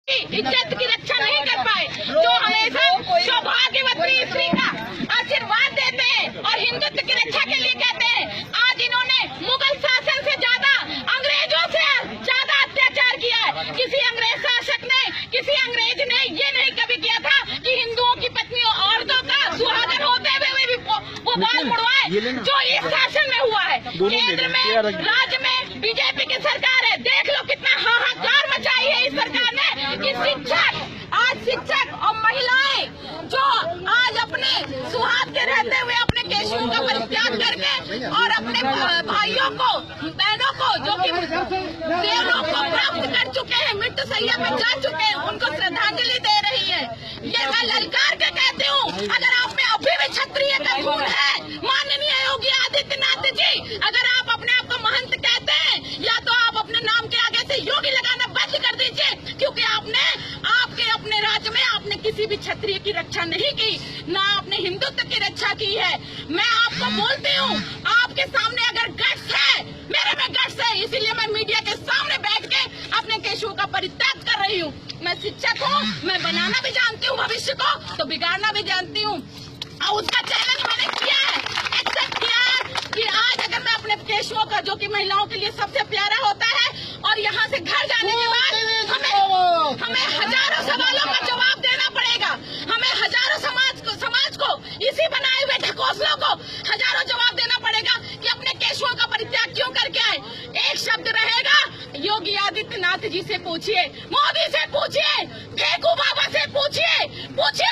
इज्जत की रक्षा नहीं कर पाए, जो हमेशा सौभाग्यवती स्त्री का आशीर्वाद देते हैं और हिंदुत्व की रक्षा के लिए कहते हैं। आज इन्होंने मुगल शासन से ज्यादा, अंग्रेजों से ज्यादा अत्याचार किया है। किसी अंग्रेज शासक ने, किसी अंग्रेज ने ये नहीं कभी किया था कि हिंदुओं की पत्नियों, औरतों का सुहागन होते हुए भी वो बाल मुड़वाए, जो इस शासन में हुआ है। केंद्र में, राज्य में बीजेपी की सरकार है। देख लो कितना हाहाकार मचाई है इस सरकार ने कि शिक्षक और महिलाएं जो आज अपने सुहाग के रहते हुए अपने केशुओं का परित्याग करके और अपने भाइयों को, बहनों को जो कि देवलोक को प्राप्त कर चुके हैं, मृत्यु सैया पर जा चुके हैं, उनको श्रद्धांजलि दे रही है। ये मैं ललकार के कहती हूँ, अगर आप में अभी भी क्षत्रिय का खून है, माननीय योगी आदित्यनाथ जी, अगर आप अपने आप को महंत कहते हैं, या तो आप अपने नाम के आगे से योगी लगाना बंद कर दीजिए, क्योंकि आपने अपने राज्य में आपने किसी भी क्षत्रिय की रक्षा नहीं की, ना आपने हिंदुत्व की रक्षा की है। मैं आपको बोलती हूँ, आपके सामने अगर गट्स है, मेरे में गट्स है, इसीलिए मैं मीडिया के सामने बैठ के अपने केशुओं का परित्याग कर रही हूँ। मैं शिक्षक हूँ, मैं बनाना भी जानती हूँ भविष्य को, तो बिगाड़ना भी जानती हूँ। और उसका चैलेंज मैंने किया है, एक्सेप्ट किया है कि आज अगर मैं अपने केशुओं का, जो कि महिलाओं के लिए सबसे प्यारा होता है, और यहाँ से घर जाने के बाद हमें हजारों सवालों का जवाब देना पड़ेगा। हमें हजारों समाज को इसी बनाए हुए ढकोसलों को हजारों जवाब देना पड़ेगा कि अपने केशुओं का परित्याग क्यों करके आए। एक शब्द रहेगा, योगी आदित्यनाथ जी से पूछिए, मोदी से पूछिए, फेकू बाबा से पूछिए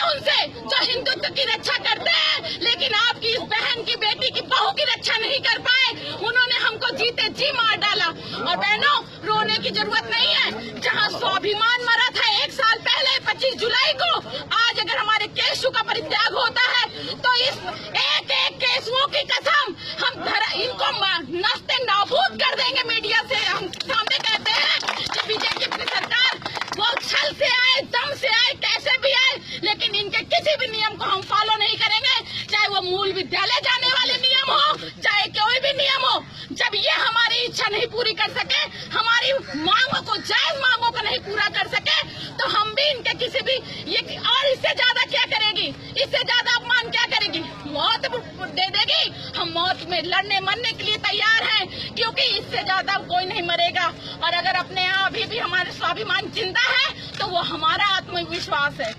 उनसे जो हिंदुत्व की रक्षा करते हैं, लेकिन आपकी इस बहन की, बेटी की, बहू की रक्षा नहीं कर पाए। उन्होंने हमको जीते जी मार डाला। और बहनों, रोने की जरूरत नहीं है। जहाँ स्वाभिमान मरा था 1 साल पहले 25 जुलाई को, आज अगर हमारे केशु का परित्याग होता है तो इस एक केशुओं की कसम हम इनको नस्ते नाबूद कर देंगे। मीडिया से हम सामने कहते हैं कि बीजेपी की सरकार वो छल से आए, दम से आए, कैसे भी आए, लेकिन इनके किसी भी नियम को हम फॉलो नहीं करेंगे, चाहे वो मूल विद्यालय जाने वाले नियम हो, चाहे कोई भी नियम हो। जब ये हमारी इच्छा नहीं पूरी कर सके, हमारी मांगों को, जायज मांगों को नहीं पूरा कर सके, तो हम भी इनके किसी भी ये, और इससे ज्यादा क्या करेगी, इससे ज्यादा अपमान क्या करेगी, मौत दे देगी। हम मौत में लड़ने मरने के लिए तैयार हैं, क्योंकि इससे ज्यादा कोई नहीं मरेगा। और अगर अपने यहाँ अभी भी हमारे स्वाभिमान जिंदा है, तो वो हमारा आत्मविश्वास है,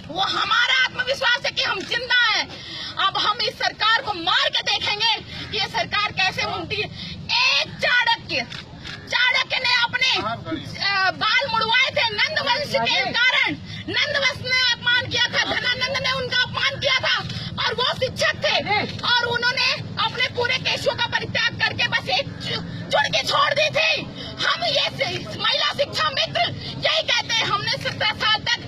वो हमारा आत्मविश्वास है कि हम जिंदा हैं। अब हम इस सरकार को मार के देखेंगे कि ये सरकार कैसे मुड़ती है। एक चाणक्य ने अपने बाल मुड़वाए थे नंदवंश के कारण। नंदवंश ने अपमान किया था, धनानंद ने उनका अपमान किया था, और वो शिक्षक थे, और उन्होंने अपने पूरे केशुओं का परित्याग करके बस एक चुड़की छोड़ दी थी। हम ये महिला शिक्षा मित्र यही कहते हैं, हमने 17 साल तक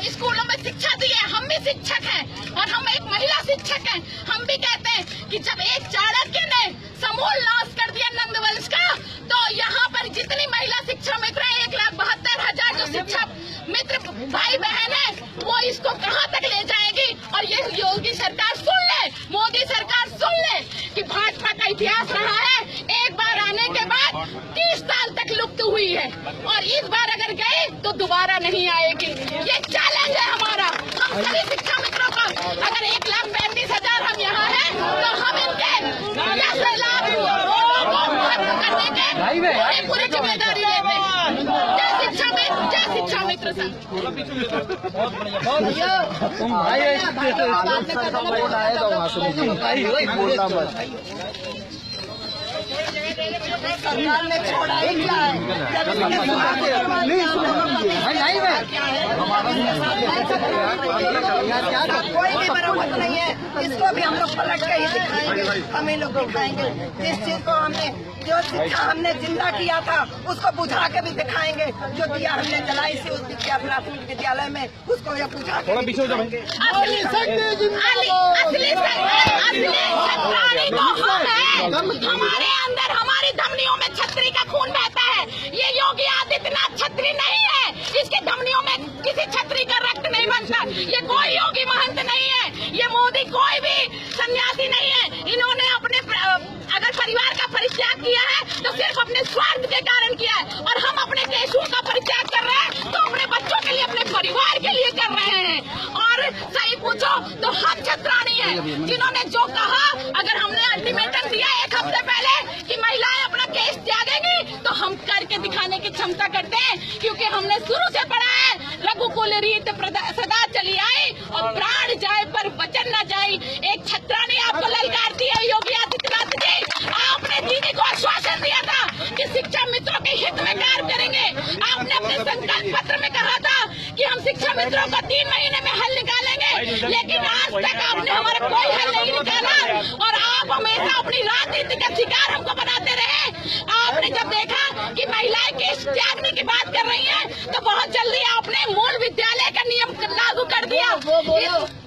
स्कूलों में शिक्षा दी है, हम भी शिक्षक हैं और हम एक महिला शिक्षक हैं। हम भी कहते हैं कि जब एक चाणक्य ने समूल नाश कर दिया नंदवंश का, तो यहाँ पर जितनी महिला शिक्षा मित्र है, 1,72,000 जो शिक्षा मित्र भाई बहन है, वो इसको कहाँ तक ले जाएगी। और ये योगी सरकार सुन ले, मोदी सरकार सुन ले कि भाजपा का इतिहास रहा है, एक बार आने के बाद 30 साल तक लुप्त हुई है, और इस बार अगर गए तो दोबारा नहीं आएगी। ये चैलेंज है हमारा, हम सभी शिक्षा मित्रों का। अगर 1,35,000 हम यहाँ हैं, तो हम इनके लाभ करने के पूरी जिम्मेदारी लेते हैं। जय शिक्षा मित्र सर। सरकार ने छोड़ा ही क्या है, कोई भी मरम्मत नहीं है। इसको भी हम लोग पलट के ही दिखाएंगे, हम ही लोग दिखाएंगे। जिस चीज को हमने, जो शिक्षा हमने जिंदा किया था, उसको बुझा के भी दिखाएंगे। जो दिया हमने जलाई से उस विद्या प्राथमिक विद्यालय में, उसको ये बुझा के दिखाएंगे। हमारे अंदर, हमारी धमनियों में छतरी का खून बहता है। ये योगी आदित्यनाथ छतरी नहीं है, इसकी धमनियों में किसी छतरी का रक्त नहीं बनता। ये कोई योगी महंत नहीं है, ये मोदी कोई भी सन्यासी नहीं है। इन्होंने अपने अगर परिवार का परित्याग किया है तो सिर्फ अपने स्वार्थ के कारण किया है, और हम अपने केशुओं का परित्याग कर रहे हैं तो अपने तो हम छत्राणी है, जिन्होंने जो कहा। अगर हमने अल्टीमेटम दिया 1 हफ्ते पहले कि महिलाएं अपना केस त्यागेंगी, तो हम करके दिखाने की क्षमता करते हैं, क्योंकि हमने शुरू से पढ़ा है रघुकुल रीत सदा चली आई और प्राण जाए पर वचन न जाए। एक छत्राणी आपको ललकारती है योगी आदित्यनाथ जी। आपने दीदी को आश्वासन दिया था कि शिक्षा मित्रों के हित में कार्य करेंगे। आपने अपने संकल्प पत्र में कहा था कि हम शिक्षा मित्रों का 3 महीने में हल निकालेंगे, लेकिन आज तक आपने हमारा कोई हल नहीं निकाला और आप हमेशा अपनी राजनीति का शिकार हमको बनाते रहे। आपने जब देखा कि महिलाएं केस त्यागने की बात कर रही हैं, तो बहुत जल्दी आपने मूल विद्यालय का नियम लागू कर दिया।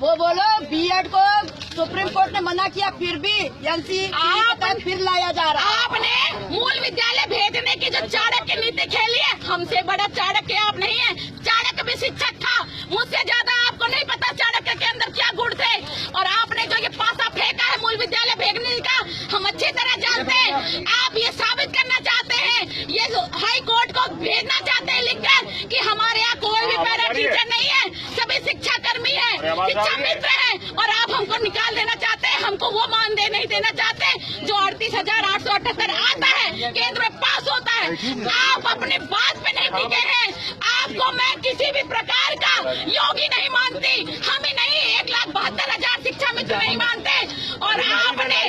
वो बोलो बीएड को सुप्रीम कोर्ट ने मना किया, फिर भी एनसीईआरटी फिर लाया जा रहा है। आपने मूल विद्यालय भेजने की जो चाणक्य नीति खेली है, हमसे बड़ा चाणक्य आप नहीं है। चाणक्य भी शिक्षक था, मुझसे ज्यादा आपको नहीं पता चाणक्य के अंदर क्या गुण थे। और आपने जो ये पासा फेंका है मूल विद्यालय भेजने का, हम अच्छी तरह जानते हैं। आप ये साबित करना चाहते हैं, ये हाई कोर्ट को भेजना चाहते हैं लिखकर कि हमारे यहाँ कोई भी पैरा टीचर नहीं है, सभी शिक्षा कर्मी है, शिक्षा मित्र है, और आप हमको निकाल देना चाहते हैं। हमको वो मानदेय नहीं देना चाहते जो 38,878 आता है, केंद्र में पास होता है। आप अपने बात पे नहीं टिके हैं। आपको मैं किसी भी प्रकार का योगी नहीं मानती, हम ही नहीं 1,72,000 शिक्षा मित्र नहीं मानते। और आपने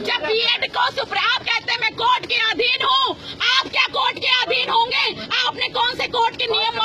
जब बीएड को आप कहते हैं मैं कोर्ट के अधीन हूँ, आप क्या कोर्ट के अधीन होंगे? आपने कौन से कोर्ट के नियम